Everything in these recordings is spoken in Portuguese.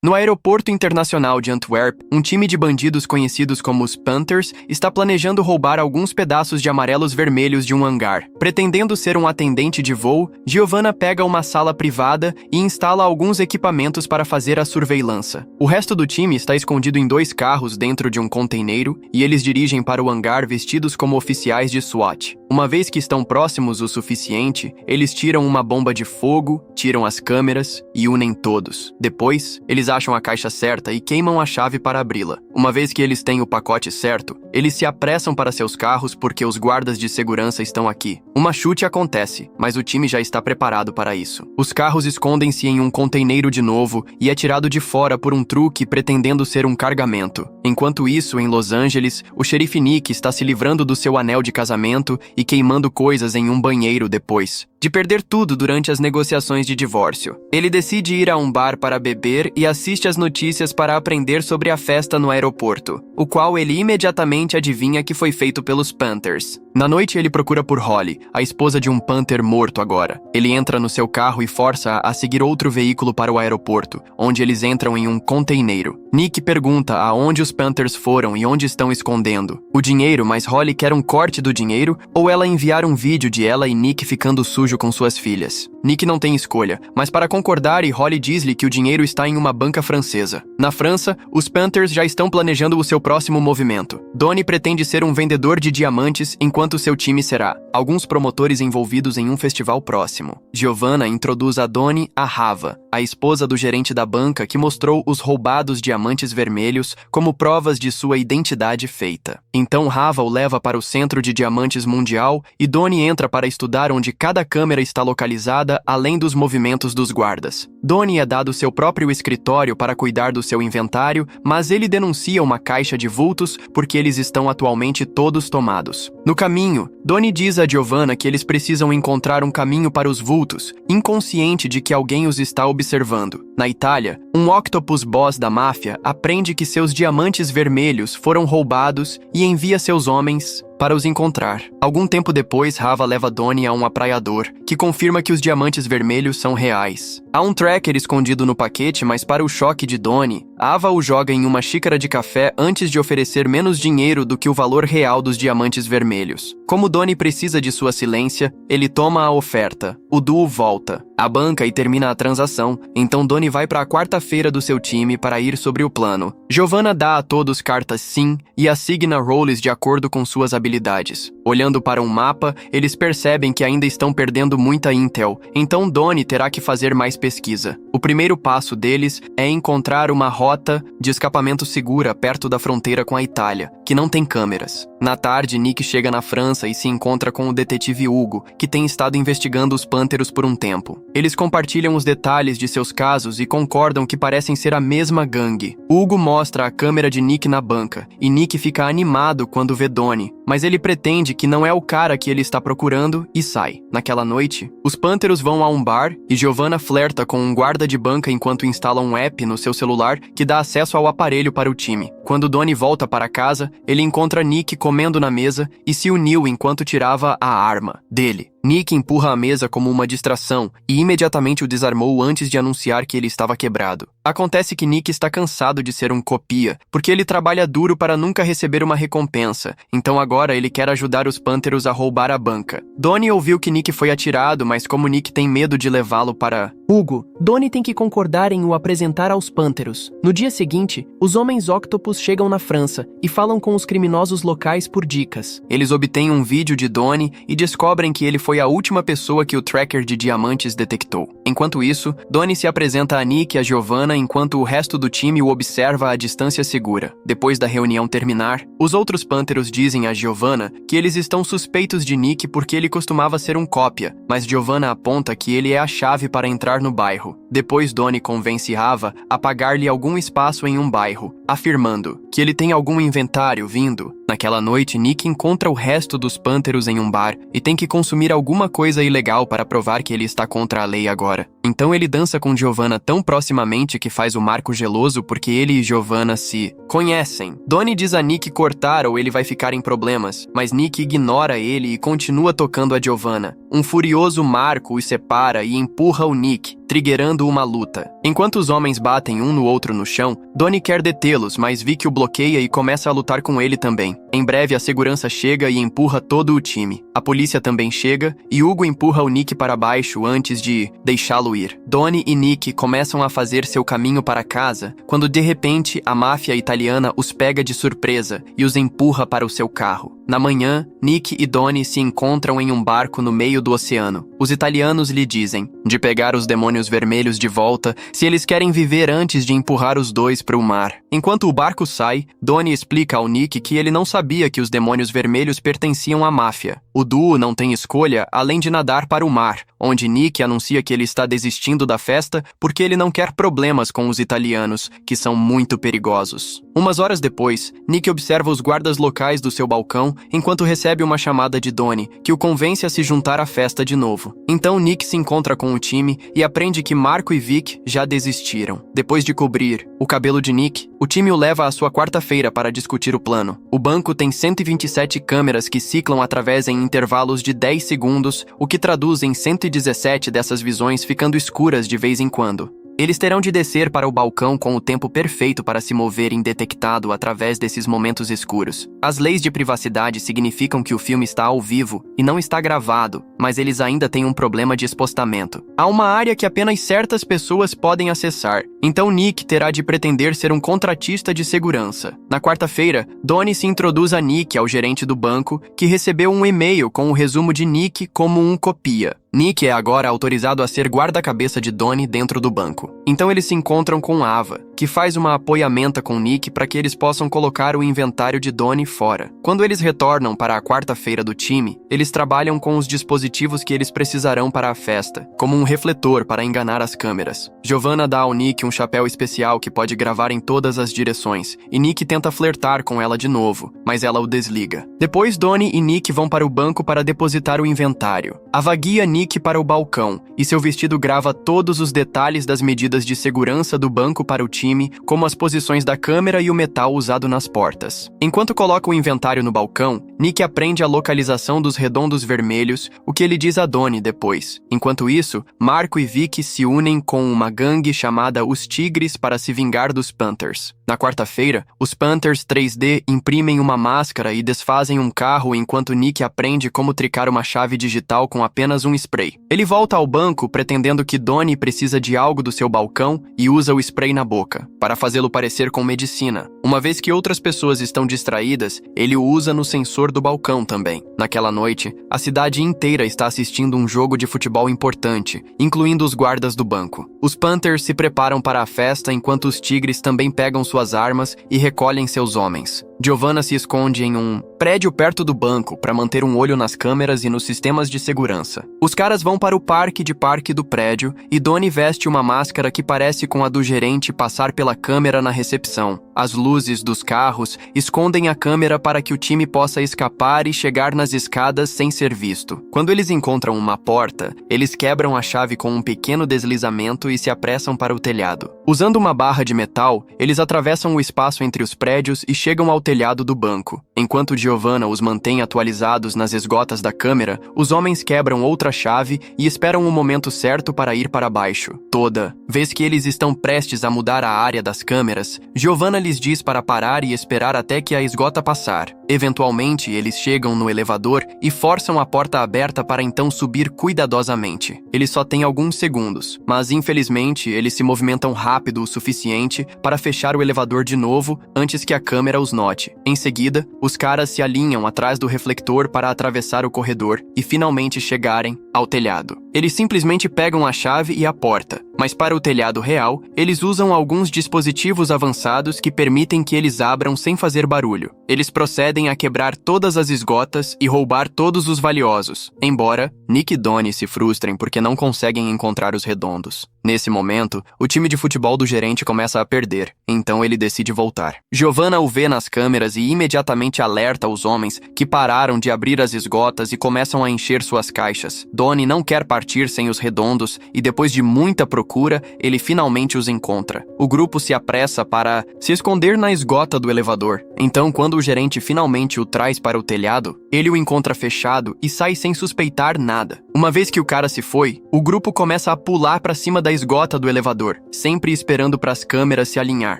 No aeroporto internacional de Antwerp, um time de bandidos conhecidos como os Panthers está planejando roubar alguns pedaços de amarelos vermelhos de um hangar. Pretendendo ser um atendente de voo, Giovanna pega uma sala privada e instala alguns equipamentos para fazer a surveillância. O resto do time está escondido em 2 carros dentro de um container e eles dirigem para o hangar vestidos como oficiais de SWAT. Uma vez que estão próximos o suficiente, eles tiram uma bomba de fogo, tiram as câmeras e unem todos. Depois, eles acham a caixa certa e queimam a chave para abri-la. Uma vez que eles têm o pacote certo, eles se apressam para seus carros porque os guardas de segurança estão aqui. Uma chute acontece, mas o time já está preparado para isso. Os carros escondem-se em um container de novo e é tirado de fora por um truque pretendendo ser um cargamento. Enquanto isso, em Los Angeles, o xerife Nick está se livrando do seu anel de casamento e queimando coisas em um banheiro depois de perder tudo durante as negociações de divórcio. Ele decide ir a um bar para beber e assiste as notícias para aprender sobre a festa no aeroporto, o qual ele imediatamente adivinha que foi feito pelos Panthers. Na noite, ele procura por Holly, a esposa de um Panther morto agora. Ele entra no seu carro e força-a a seguir outro veículo para o aeroporto, onde eles entram em um container. Nick pergunta aonde os Panthers foram e onde estão escondendo o dinheiro, mas Holly quer um corte do dinheiro ou ela enviar um vídeo de ela e Nick ficando sujo com suas filhas. Nick não tem escolha, mas para concordar, Holly diz-lhe que o dinheiro está em uma banca francesa. Na França, os Panthers já estão planejando o seu próximo movimento. Donnie pretende ser um vendedor de diamantes, enquanto seu time será alguns promotores envolvidos em um festival próximo. Giovanna introduz a Donnie a Rava, a esposa do gerente da banca que mostrou os roubados diamantes vermelhos como provas de sua identidade feita. Então Rava o leva para o Centro de Diamantes Mundial e Donnie entra para estudar onde cada câmera está localizada além dos movimentos dos guardas. Donnie é dado seu próprio escritório para cuidar do seu inventário, mas ele denuncia uma caixa de vultos porque eles estão atualmente todos tomados. No caminho, Donnie diz a Giovanna que eles precisam encontrar um caminho para os vultos, inconsciente de que alguém os está observando. Na Itália, um octopus boss da máfia aprende que seus diamantes vermelhos foram roubados e envia seus homens para os encontrar. Algum tempo depois, Rava leva Donnie a um apraiador, que confirma que os diamantes vermelhos são reais. Há um tracker escondido no paquete, mas para o choque de Donnie, Ava o joga em uma xícara de café antes de oferecer menos dinheiro do que o valor real dos diamantes vermelhos. Como Donnie precisa de sua silência, ele toma a oferta. O duo volta à banca e termina a transação, então Donnie vai para a quarta-feira do seu time para ir sobre o plano. Giovanna dá a todos cartas sim e assigna roles de acordo com suas habilidades. Olhando para um mapa, eles percebem que ainda estão perdendo muita intel, então Donnie terá que fazer mais pesquisa. O primeiro passo deles é encontrar uma rota de escapamento segura perto da fronteira com a Itália, que não tem câmeras. Na tarde, Nick chega na França e se encontra com o detetive Hugo, que tem estado investigando os Pânteros por um tempo. Eles compartilham os detalhes de seus casos e concordam que parecem ser a mesma gangue. Hugo mostra a câmera de Nick na banca, e Nick fica animado quando vê Donnie, mas ele pretende que não é o cara que ele está procurando e sai. Naquela noite, os Pânteros vão a um bar e Giovanna flerta com um guarda de banca enquanto instala um app no seu celular que dá acesso ao aparelho para o time. Quando Donnie volta para casa, ele encontra Nick comendo na mesa e se uniu enquanto tirava a arma dele. Nick empurra a mesa como uma distração e imediatamente o desarmou antes de anunciar que ele estava quebrado. Acontece que Nick está cansado de ser um copia, porque ele trabalha duro para nunca receber uma recompensa, então agora ele quer ajudar os Pânteros a roubar a banca. Donnie ouviu que Nick foi atirado, mas como Nick tem medo de levá-lo para Hugo, Donnie tem que concordar em o apresentar aos Pânteros. No dia seguinte, os homens Octopus chegam na França e falam com os criminosos locais por dicas. Eles obtêm um vídeo de Donnie e descobrem que ele foi a última pessoa que o tracker de diamantes detectou. Enquanto isso, Donnie se apresenta a Nick e a Giovanna enquanto o resto do time o observa à distância segura. Depois da reunião terminar, os outros Pânteros dizem a Giovanna que eles estão suspeitos de Nick porque ele costumava ser um cópia, mas Giovanna aponta que ele é a chave para entrar no bairro. Depois Donnie convence Rava a pagar-lhe algum espaço em um bairro, afirmando que ele tem algum inventário vindo. Naquela noite, Nick encontra o resto dos Pânteros em um bar e tem que consumir alguma coisa ilegal para provar que ele está contra a lei agora. Então ele dança com Giovanna tão proximamente que faz o marco geloso porque ele e Giovanna se conhecem. Donnie diz a Nick cortar ou ele vai ficar em problemas, mas Nick ignora ele e continua tocando a Giovanna. Um furioso Marco os separa e empurra o Nick, triggerando uma luta. Enquanto os homens batem um no outro no chão, Donnie quer detê-los, mas Vic o bloqueia e começa a lutar com ele também. Em breve, a segurança chega e empurra todo o time. A polícia também chega e Hugo empurra o Nick para baixo antes de deixá-lo ir. Donnie e Nick começam a fazer seu caminho para casa, quando de repente a máfia italiana os pega de surpresa e os empurra para o seu carro. Na manhã, Nick e Donnie se encontram em um barco no meio do oceano. Os italianos lhe dizem de pegar os demônios vermelhos de volta se eles querem viver antes de empurrar os dois para o mar. Enquanto o barco sai, Donnie explica ao Nick que ele não sabia que os demônios vermelhos pertenciam à máfia. O duo não tem escolha além de nadar para o mar, onde Nick anuncia que ele está desistindo da festa porque ele não quer problemas com os italianos, que são muito perigosos. Umas horas depois, Nick observa os guardas locais do seu balcão enquanto recebe uma chamada de Donnie, que o convence a se juntar à festa de novo. Então Nick se encontra com o time e aprende que Marco e Vic já desistiram. Depois de cobrir o cabelo de Nick, o time o leva à sua quarta-feira para discutir o plano. O banco tem 127 câmeras que ciclam através em intervalos de 10 segundos, o que traduz em 117 dessas visões ficando escuras de vez em quando. Eles terão de descer para o balcão com o tempo perfeito para se mover indetectado através desses momentos escuros. As leis de privacidade significam que o filme está ao vivo e não está gravado, mas eles ainda têm um problema de expostamento. Há uma área que apenas certas pessoas podem acessar, então Nick terá de pretender ser um contratista de segurança. Na quarta-feira, Donnie se introduz a Nick ao gerente do banco, que recebeu um e-mail com o resumo de Nick como um copia. Nick é agora autorizado a ser guarda-cabeça de Donnie dentro do banco. Então eles se encontram com Ava, que faz uma apoiamenta com Nick para que eles possam colocar o inventário de Donnie fora. Quando eles retornam para a quarta-feira do time, eles trabalham com os dispositivos que eles precisarão para a festa, como um refletor para enganar as câmeras. Giovanna dá ao Nick um chapéu especial que pode gravar em todas as direções, e Nick tenta flertar com ela de novo, mas ela o desliga. Depois Donnie e Nick vão para o banco para depositar o inventário. Ava guia Nick para o balcão, e seu vestido grava todos os detalhes das medidas de segurança do banco para o time, como as posições da câmera e o metal usado nas portas. Enquanto coloca o inventário no balcão, Nick aprende a localização dos redondos vermelhos, o que ele diz a Donnie depois. Enquanto isso, Marco e Vic se unem com uma gangue chamada Os Tigres para se vingar dos Panthers. Na quarta-feira, os Panthers 3D imprimem uma máscara e desfazem um carro enquanto Nick aprende como tricar uma chave digital com apenas um spray. Ele volta ao banco pretendendo que Donnie precisa de algo do seu balcão e usa o spray na boca, para fazê-lo parecer com medicina. Uma vez que outras pessoas estão distraídas, ele o usa no sensor do balcão também. Naquela noite, a cidade inteira está assistindo um jogo de futebol importante, incluindo os guardas do banco. Os Panthers se preparam para a festa enquanto os Tigres também pegam suas armas e recolhem seus homens. Giovanna se esconde em um prédio perto do banco para manter um olho nas câmeras e nos sistemas de segurança. Os caras vão para o parque do prédio e Donnie veste uma máscara que parece com a do gerente passar pela câmera na recepção. As luzes dos carros escondem a câmera para que o time possa escapar e chegar nas escadas sem ser visto. Quando eles encontram uma porta, eles quebram a chave com um pequeno deslizamento e se apressam para o telhado. Usando uma barra de metal, eles atravessam o espaço entre os prédios e chegam ao telhado do banco. Enquanto Giovanna os mantém atualizados nas esgotas da câmera, os homens quebram outra chave e esperam o momento certo para ir para baixo. Toda vez que eles estão prestes a mudar a área das câmeras, Giovanna lhes diz para parar e esperar até que a esgota passar. Eventualmente, eles chegam no elevador e forçam a porta aberta para então subir cuidadosamente. Eles só têm alguns segundos, mas infelizmente eles se movimentam rápido o suficiente para fechar o elevador de novo antes que a câmera os note. Em seguida, os caras se alinham atrás do reflector para atravessar o corredor e finalmente chegarem ao telhado. Eles simplesmente pegam a chave e a porta, mas para o telhado real, eles usam alguns dispositivos avançados que permitem que eles abram sem fazer barulho. Eles procedem a quebrar todas as esgotas e roubar todos os valiosos, embora Nick e Donnie se frustrem porque não conseguem encontrar os redondos. Nesse momento, o time de futebol do gerente começa a perder, então ele decide voltar. Giovanna o vê nas câmeras e imediatamente alerta os homens que pararam de abrir as esgotas e começam a encher suas caixas. Donnie não quer partir sem os redondos e depois de muita procura, ele finalmente os encontra. O grupo se apressa para se esconder na esgota do elevador. Então, quando o gerente finalmente o traz para o telhado, ele o encontra fechado e sai sem suspeitar nada. Uma vez que o cara se foi, o grupo começa a pular para cima da esgota do elevador, sempre esperando para as câmeras se alinhar.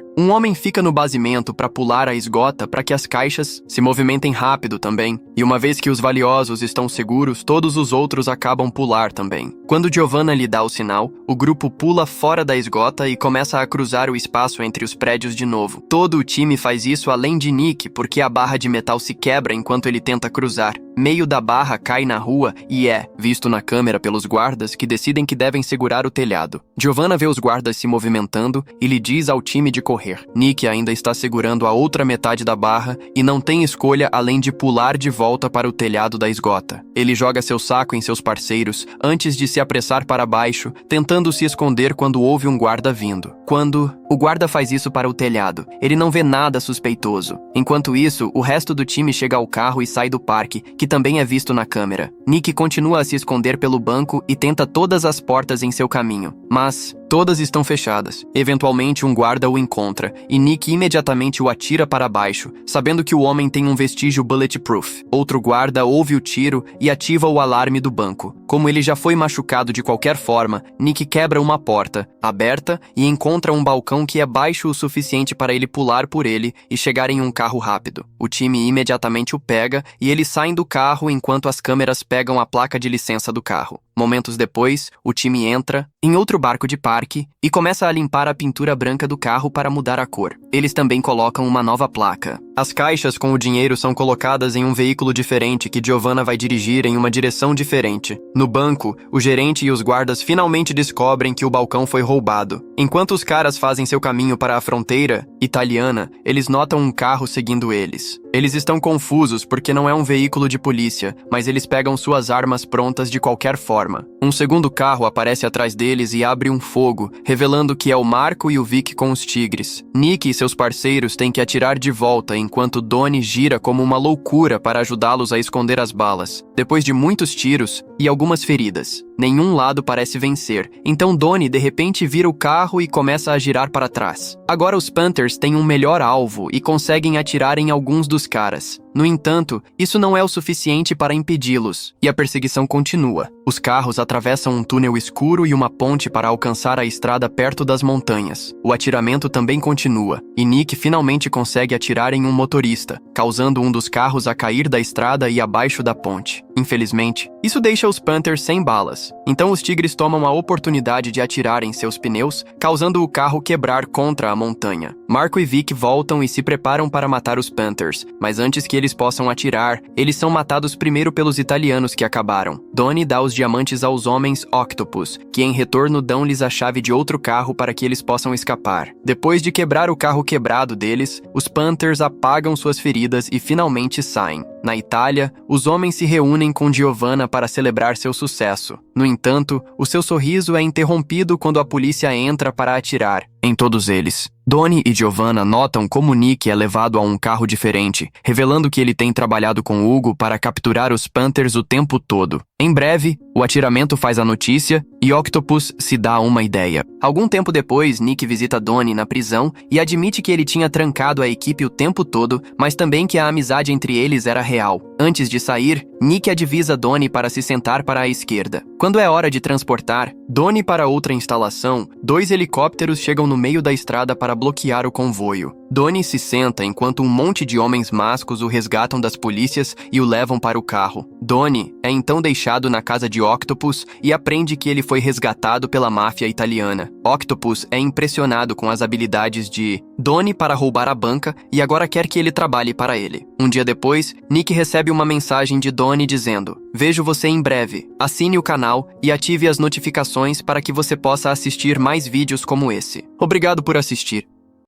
Um homem fica no basimento para pular a esgota para que as caixas se movimentem rápido também. E uma vez que os valiosos estão seguros, todos os outros acabam pular também. Quando Giovanna lhe dá o sinal, o grupo pula fora da esgota e começa a cruzar o espaço entre os prédios de novo. Todo o time faz isso além de Nick, porque a barra de metal se quebra enquanto ele tenta cruzar. Meio da barra cai na rua e é visto na câmera pelos guardas que decidem que devem segurar o telhado. Giovanna vê os guardas se movimentando e lhe diz ao time de correr. Nick ainda está segurando a outra metade da barra e não tem escolha além de pular de volta para o telhado da esgota. Ele joga seu saco em seus parceiros antes de se apressar para baixo, tentando se esconder quando ouve um guarda vindo. Quando o guarda faz isso para o telhado, ele não vê nada suspeitoso. Enquanto isso, o resto do time chega ao carro e sai do parque, que também é visto na câmera. Nick continua a se esconder pelo banco e tenta todas as portas em seu caminho, mas todas estão fechadas. Eventualmente, um guarda o encontra e Nick imediatamente o atira para baixo, sabendo que o homem tem um vestígio bulletproof. Outro guarda ouve o tiro e ativa o alarme do banco. Como ele já foi machucado de qualquer forma, Nick quebra uma porta, aberta, e encontra um balcão que é baixo o suficiente para ele pular por ele e chegar em um carro rápido. O time imediatamente o pega e eles saem do carro enquanto as câmeras pegam a placa de licença do carro. Momentos depois, o time entra em outro barco de parque e começa a limpar a pintura branca do carro para mudar a cor. Eles também colocam uma nova placa. As caixas com o dinheiro são colocadas em um veículo diferente que Giovanna vai dirigir em uma direção diferente. No banco, o gerente e os guardas finalmente descobrem que o balcão foi roubado. Enquanto os caras fazem seu caminho para a fronteira italiana, eles notam um carro seguindo eles. Eles estão confusos porque não é um veículo de polícia, mas eles pegam suas armas prontas de qualquer forma. Um segundo carro aparece atrás deles e abre um fogo, revelando que é o Marco e o Vic com os tigres. Nick e seus parceiros têm que atirar de volta enquanto Donnie gira como uma loucura para ajudá-los a esconder as balas. Depois de muitos tiros e algumas feridas, nenhum lado parece vencer, então Donnie de repente vira o carro e começa a girar para trás. Agora os Panthers têm um melhor alvo e conseguem atirar em alguns dos caras. No entanto, isso não é o suficiente para impedi-los, e a perseguição continua. Os carros atravessam um túnel escuro e uma ponte para alcançar a estrada perto das montanhas. O atiramento também continua, e Nick finalmente consegue atirar em um motorista, causando um dos carros a cair da estrada e abaixo da ponte. Infelizmente, isso deixa os Panthers sem balas. Então os tigres tomam a oportunidade de atirar em seus pneus, causando o carro quebrar contra a montanha. Marco e Vic voltam e se preparam para matar os Panthers, mas antes que eles possam atirar, eles são matados primeiro pelos italianos que acabaram. Donnie dá os diamantes aos homens Octopus, que em retorno dão-lhes a chave de outro carro para que eles possam escapar. Depois de quebrar o carro quebrado deles, os Panthers apagam suas feridas e finalmente saem. Na Itália, os homens se reúnem com Giovanna para celebrar seu sucesso. No entanto, o seu sorriso é interrompido quando a polícia entra para atirar em todos eles. Donnie e Giovanna notam como Nick é levado a um carro diferente, revelando que ele tem trabalhado com Hugo para capturar os Panthers o tempo todo. Em breve, o atiramento faz a notícia e Octopus se dá uma ideia. Algum tempo depois, Nick visita Donnie na prisão e admite que ele tinha trancado a equipe o tempo todo, mas também que a amizade entre eles era real. Antes de sair, Nick advisa Donnie para se sentar para a esquerda. Quando é hora de transportar Donnie para outra instalação, 2 helicópteros chegam no meio da estrada para bloquear o comboio. Donnie se senta enquanto um monte de homens mascos o resgatam das polícias e o levam para o carro. Donnie é então deixado na casa de Octopus e aprende que ele foi resgatado pela máfia italiana. Octopus é impressionado com as habilidades de Donnie para roubar a banca e agora quer que ele trabalhe para ele. Um dia depois, Nick recebe uma mensagem de Donnie dizendo: "Vejo você em breve. Assine o canal e ative as notificações para que você possa assistir mais vídeos como esse. Obrigado por assistir."